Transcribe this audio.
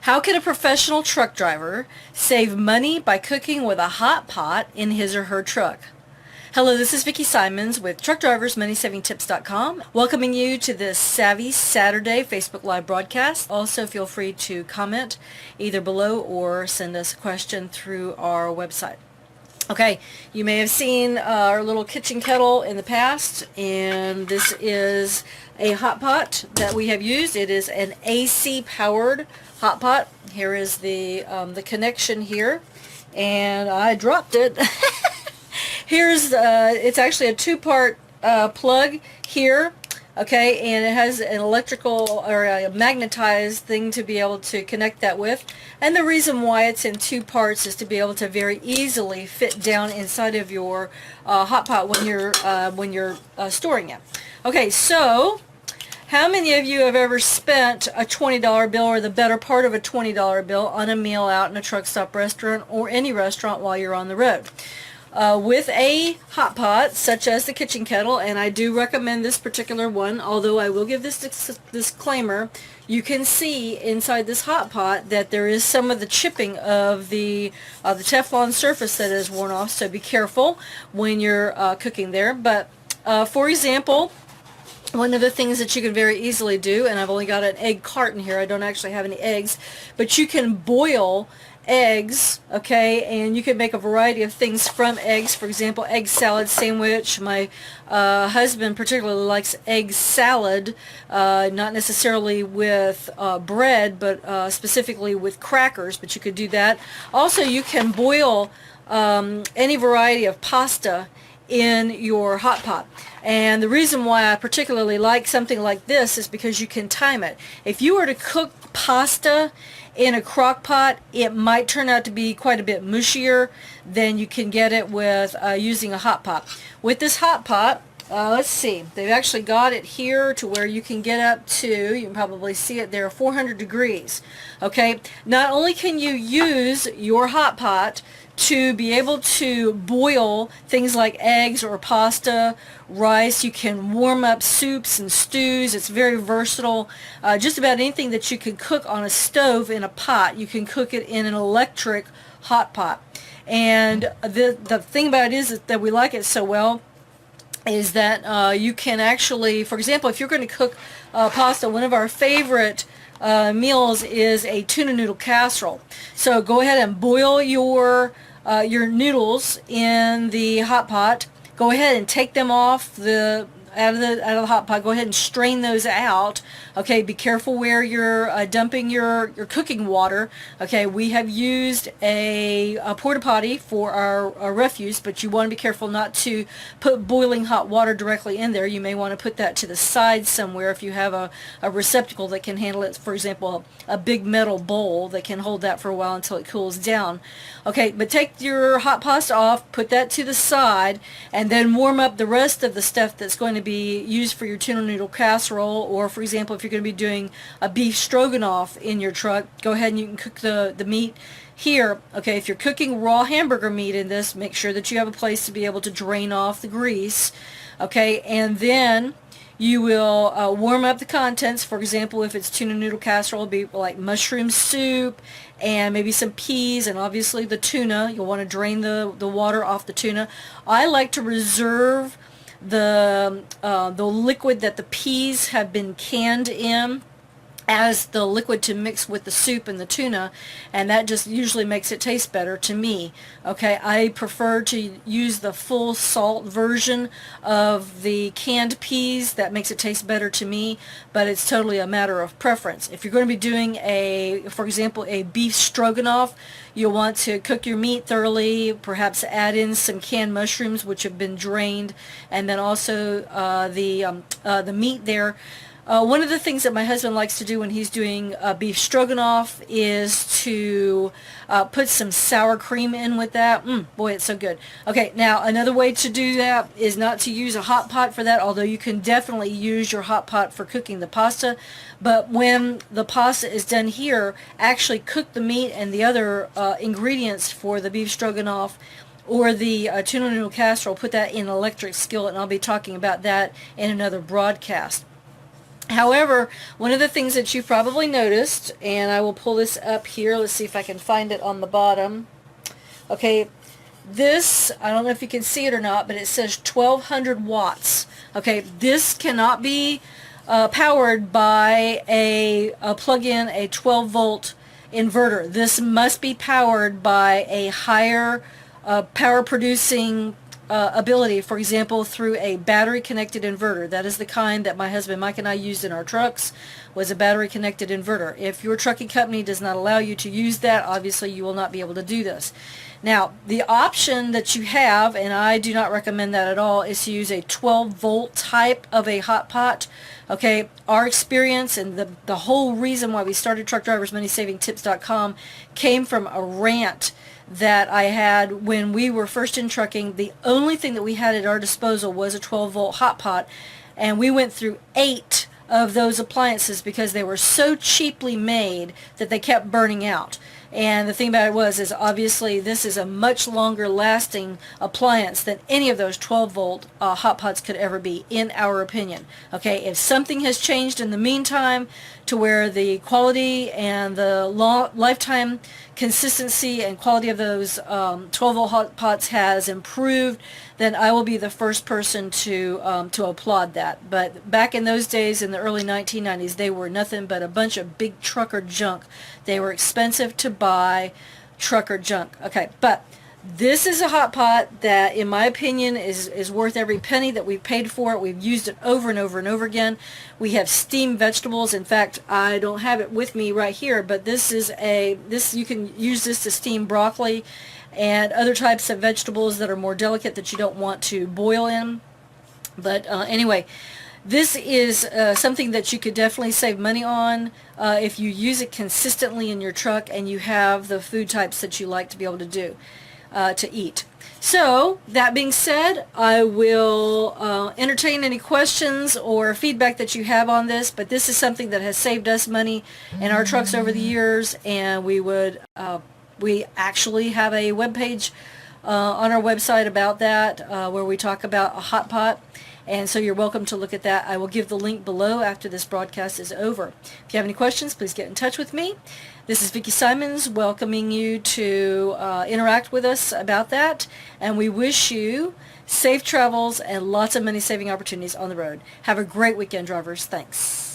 How can a professional truck driver save money by cooking with a hot pot in his or her truck? Hello, this is Vicki Simons with TruckDriversMoneySavingTips.com, welcoming you to this Savvy Saturday Facebook Live broadcast. Also, feel free to comment either below or send us a question through our website. Okay, you may have seen our little kitchen kettle in the past, and this is a hot pot that we have used. It is an AC powered hot pot. Here is the connection here, and I dropped it. Here's it's actually a two-part plug here. Okay, and it has an electrical or a magnetized thing to be able to connect that with. And the reason why it's in two parts is to be able to very easily fit down inside of your hot pot when you're storing it. Okay, so how many of you have ever spent a $20 bill or the better part of a $20 bill on a meal out in a truck stop restaurant or any restaurant while you're on the road? With a hot pot such as the kitchen kettle, and I do recommend this particular one, although I will give this disclaimer. You can see inside this hot pot that there is some of the chipping of the Teflon surface that is worn off, so be careful when you're cooking there. But for example, one of the things that you can very easily do, and I've only got an egg carton here, I don't actually have any eggs, but you can boil eggs, okay, and you can make a variety of things from eggs. For example, egg salad sandwich. My husband particularly likes egg salad, not necessarily with bread, but specifically with crackers, but you could do that. Also, you can boil any variety of pasta in your hot pot. And the reason why I particularly like something like this is because you can time it. If you were to cook pasta in a crock pot, it might turn out to be quite a bit mushier than you can get it with using a hot pot. With this hot pot, let's see, they've actually got it here to where you can get up to, you can probably see it there, 400 degrees. Okay, not only can you use your hot pot to be able to boil things like eggs or pasta, rice, you can warm up soups and stews. It's very versatile. Just about anything that you can cook on a stove in a pot, you can cook it in an electric hot pot. And the thing about it is that we like it so well is that you can actually, for example, if you're going to cook pasta, one of our favorite meals is a tuna noodle casserole. So go ahead and boil your noodles in the hot pot. Go ahead and take them off out of the hot pot. Go ahead and strain those out. Okay, be careful where you're dumping your cooking water. Okay, we have used a porta potty for our refuse, but you want to be careful not to put boiling hot water directly in there. You may want to put that to the side somewhere if you have a receptacle that can handle it. For example, a big metal bowl that can hold that for a while until it cools down. Okay, but take your hot pasta off, put that to the side, and then warm up the rest of the stuff that's going to be used for your tuna noodle casserole. Or for example, if you're going to be doing a beef stroganoff in your truck, go ahead and you can cook the meat here. Okay, if you're cooking raw hamburger meat in this, make sure that you have a place to be able to drain off the grease. Okay, and then you will warm up the contents. For example, if it's tuna noodle casserole, it'll be like mushroom soup and maybe some peas and obviously the tuna. You'll want to drain the water off the tuna. I like to reserve the liquid that the peas have been canned in as the liquid to mix with the soup and the tuna, and that just usually makes it taste better to me. Okay, I prefer to use the full salt version of the canned peas. That makes it taste better to me, but it's totally a matter of preference. If you're going to be doing for example, a beef stroganoff, you'll want to cook your meat thoroughly, perhaps add in some canned mushrooms which have been drained, and then also the meat there. One of the things that my husband likes to do when he's doing beef stroganoff is to put some sour cream in with that. Boy, it's so good. Okay, now another way to do that is not to use a hot pot for that, although you can definitely use your hot pot for cooking the pasta. But when the pasta is done here, actually cook the meat and the other ingredients for the beef stroganoff or the tuna noodle casserole. Put that in an electric skillet, and I'll be talking about that in another broadcast. However, one of the things that you probably noticed, and I will pull this up here, let's see if I can find it on the bottom. Okay, this, I don't know if you can see it or not, but it says 1200 watts. Okay, this cannot be powered by a plug-in, a 12 volt inverter. This must be powered by a higher power producing ability, for example, through a battery connected inverter. That is the kind that my husband Mike and I used in our trucks, was a battery connected inverter. If your trucking company does not allow you to use that, obviously you will not be able to do this. Now, the option that you have, and I do not recommend that at all, is to use a 12 volt type of a hot pot. Okay, our experience and the whole reason why we started TruckDriversMoneySavingTips.com came from a rant that I had when we were first in trucking. The only thing that we had at our disposal was a 12 volt hot pot, and we went through 8 of those appliances because they were so cheaply made that they kept burning out. And the thing about it is obviously this is a much longer lasting appliance than any of those 12 volt hot pots could ever be, in our opinion. Okay, if something has changed in the meantime to where the quality and the lifetime consistency and quality of those 12 volt hot pots has improved, then I will be the first person to applaud that. But back in those days, in the early 1990s, they were nothing but a bunch of big trucker junk. They were expensive to buy, trucker junk. Okay, but this is a hot pot that, in my opinion, is worth every penny that we've paid for it. We've used it over and over and over again. We have steamed vegetables. In fact, I don't have it with me right here, but you can use this to steam broccoli and other types of vegetables that are more delicate that you don't want to boil in. But anyway, this is something that you could definitely save money on if you use it consistently in your truck and you have the food types that you like to be able to do. To eat. So, that being said, I will entertain any questions or feedback that you have on this, but this is something that has saved us money in our trucks over the years, and we actually have a webpage on our website about that where we talk about a hot pot. And so you're welcome to look at that. I will give the link below after this broadcast is over. If you have any questions, please get in touch with me. This is Vicki Simons welcoming you to interact with us about that. And we wish you safe travels and lots of money-saving opportunities on the road. Have a great weekend, drivers. Thanks.